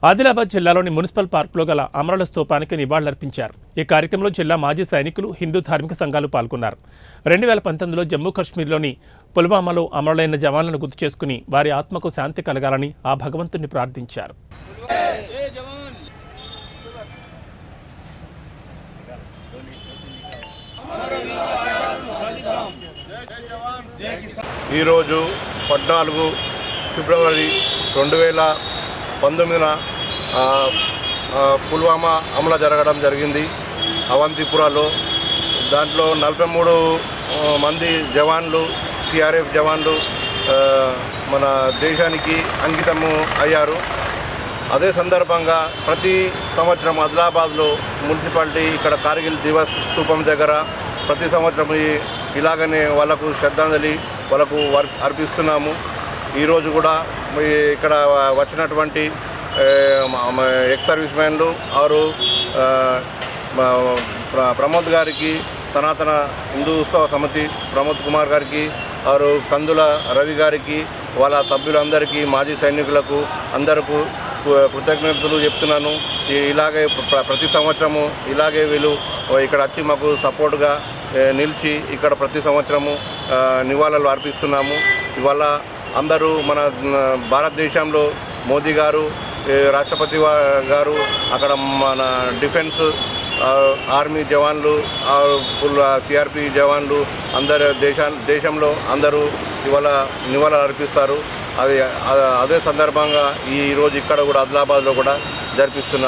ఆదిలాబాద్ జిల్లాలోని మున్సిపల్ పార్కులో గల అమరుల స్తూపానికి నివాళులర్పించారు. ఈ కార్యక్రమంలో జిల్లా మాజీ సైనికులు, హిందూ ధార్మిక సంఘాలు పాల్గొన్నారు. 2019లో జమ్మూ కాశ్మీర్లోని పుల్వామాలో అమరులైన జవాన్లను గుర్తు చేసుకుని వారి ఆత్మకు శాంతి కలగాలని ఆ భగవంతుని ప్రార్థించారు. ఈరోజు 14 ఫిబ్రవరి 2019న పుల్వామా అమలు జరగడం జరిగింది అవంతిపురాలో. దాంట్లో 43 మంది జవాన్లు, సిఆర్ఎఫ్ జవాన్లు మన దేశానికి అంకితము అయ్యారు. అదే సందర్భంగా ప్రతి సంవత్సరం ఆదిలాబాద్లో మున్సిపాలిటీ ఇక్కడ కార్గిల్ దివస్ స్తూపం దగ్గర ప్రతి సంవత్సరం ఇలాగనే వాళ్ళకు శ్రద్ధాంజలి వాళ్ళకు అర్పిస్తున్నాము. ఈరోజు కూడా ఇక్కడ వచ్చినటువంటి ఎక్స్ సర్వీస్ మ్యాన్లు ఆరు ప్రమోద్ గారికి, సనాతన హిందూ ఉత్సవ సమితి ప్రమోద్ కుమార్ గారికి, ఆరు కందుల రవి గారికి, వాళ్ళ సభ్యులందరికీ, మాజీ సైనికులకు అందరికీ కృతజ్ఞతలు చెప్తున్నాను. ఇలాగే ప్రతి సంవత్సరము ఇలాగే వీళ్ళు ఇక్కడ వచ్చి మాకు సపోర్ట్గా నిలిచి ఇక్కడ ప్రతి సంవత్సరము నివాళులు అర్పిస్తున్నాము. ఇవాళ అందరూ మన భారతదేశంలో మోదీ గారు, రాష్ట్రపతి గారు, అక్కడ మన డిఫెన్స్ ఆర్మీ జవాన్లు, సిఆర్పి జవాన్లు అందరు దేశంలో అందరూ ఇవాళ నివాళులు అర్పిస్తారు. అదే సందర్భంగా ఈరోజు ఇక్కడ కూడా ఆదిలాబాద్లో కూడా జరిపిస్తున్నారు.